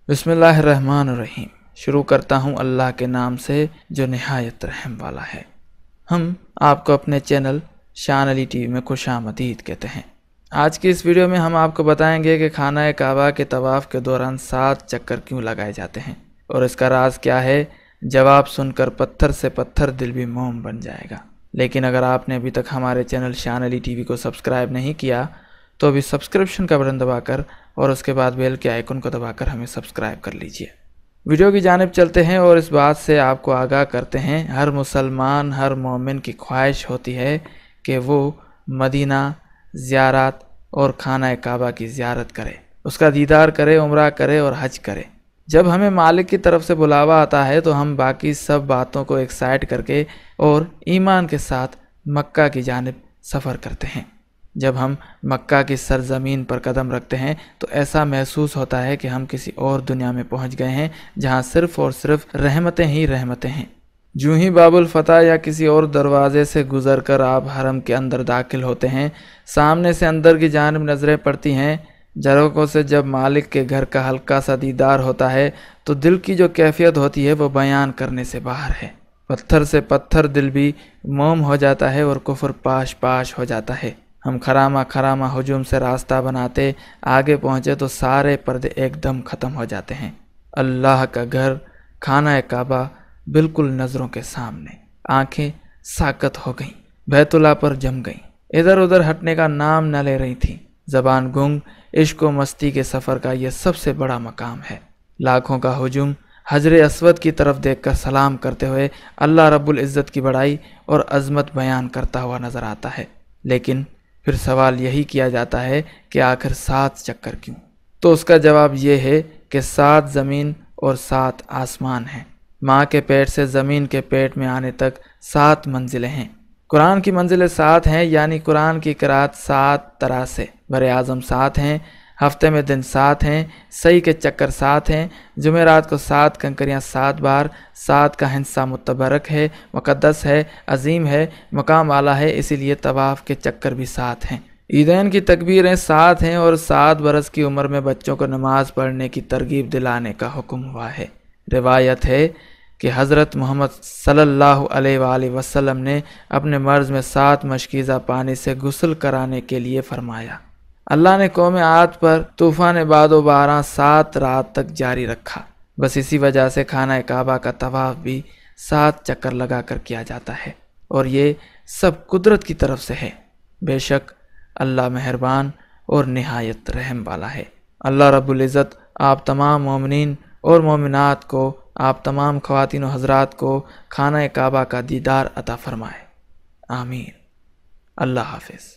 बिस्मिल्लाहिर्रहमानिर्रहीम। शुरू करता हूँ अल्लाह के नाम से जो नहायत रहम वाला है। हम आपको अपने चैनल शान अली टीवी में खुशामदीद कहते हैं। आज की इस वीडियो में हम आपको बताएंगे कि खाना काबा के तवाफ़ के दौरान 7 चक्कर क्यों लगाए जाते हैं और इसका राज क्या है। जवाब सुनकर पत्थर से पत्थर दिल भी मोम बन जाएगा। लेकिन अगर आपने अभी तक हमारे चैनल शान अली टीवी को सब्सक्राइब नहीं किया तो अभी सब्सक्रिप्शन का बटन दबाकर और उसके बाद बेल के आइकन को दबाकर हमें सब्सक्राइब कर लीजिए। वीडियो की जानिब चलते हैं और इस बात से आपको आगाह करते हैं, हर मुसलमान हर मोमिन की ख्वाहिश होती है कि वो मदीना ज़ियारत और खाना काबा की ज़ियारत करे, उसका दीदार करे, उम्रा करे और हज करे। जब हमें मालिक की तरफ से बुलावा आता है तो हम बाकी सब बातों को एक साइड करके और ईमान के साथ मक्का की जानिब सफ़र करते हैं। जब हम मक्का की सरजमीन पर कदम रखते हैं तो ऐसा महसूस होता है कि हम किसी और दुनिया में पहुंच गए हैं जहां सिर्फ़ और सिर्फ रहमतें ही रहमतें हैं। जूँ ही बाबुल फतह या किसी और दरवाज़े से गुज़रकर आप हरम के अंदर दाखिल होते हैं, सामने से अंदर की जानिब नज़रें पड़ती हैं। झरोकों से जब मालिक के घर का हल्का सा दीदार होता है तो दिल की जो कैफियत होती है वो बयान करने से बाहर है। पत्थर से पत्थर दिल भी मोम हो जाता है और कुफ्र पाश पाश हो जाता है। हम खरामा हुजूम से रास्ता बनाते आगे पहुँचे तो सारे पर्दे एकदम ख़त्म हो जाते हैं। अल्लाह का घर खाना काबा बिल्कुल नज़रों के सामने। आंखें साकत हो गईं, बैतुल्लाह पर जम गईं, इधर उधर हटने का नाम न ले रही थी। ज़बान गुंग, इश्क व मस्ती के सफ़र का यह सबसे बड़ा मकाम है। लाखों का हुजूम हजर अस्वद की तरफ देखकर सलाम करते हुए अल्लाह रब्बुल इज़्ज़त की बड़ाई और अज़मत बयान करता हुआ नज़र आता है। लेकिन फिर सवाल यही किया जाता है कि आखिर 7 चक्कर क्यों? तो उसका जवाब ये है कि 7 ज़मीन और 7 आसमान हैं। माँ के पेट से ज़मीन के पेट में आने तक 7 मंजिलें हैं। कुरान की मंजिलें 7 हैं, यानी कुरान की क़िराअत 7 तरह से। बरे आज़म 7 हैं, हफ्ते में दिन 7 हैं, सही के चक्कर 7 हैं, जुमेरात को 7 कंकरियाँ 7 बार। 7 का हिस्सा मुतबरक है, मुक़द्दस है, अजीम है, मकाम आला है, इसीलिए तवाफ़ के चक्कर भी 7 हैं। ईदैन की तकबीरें 7 हैं और 7 बरस की उम्र में बच्चों को नमाज पढ़ने की तरगीब दिलाने का हुक्म हुआ है। रिवायत है कि हज़रत मोहम्मद सल्लल्लाहु अलैहि वसल्लम ने अपने मर्ज़ में 7 मशकीज़ा पानी से गुस्ल कराने के लिए फरमाया। अल्लाह ने कौम आद पर तूफ़ान बादो बारां 7 रात तक जारी रखा। बस इसी वजह से खाना काबा का तवाफ़ भी 7 चक्कर लगा कर किया जाता है और ये सब कुदरत की तरफ से है। बेशक अल्लाह मेहरबान और निहायत रहम वाला है। अल्लाह रब्बुल इज़्ज़त आप तमाम मोमिनीन और मोमिनात को, आप तमाम ख़वातीन व हज़रात को खाना काबा का दीदार अता फ़रमाए। आमीन। अल्लाह हाफ़िज़।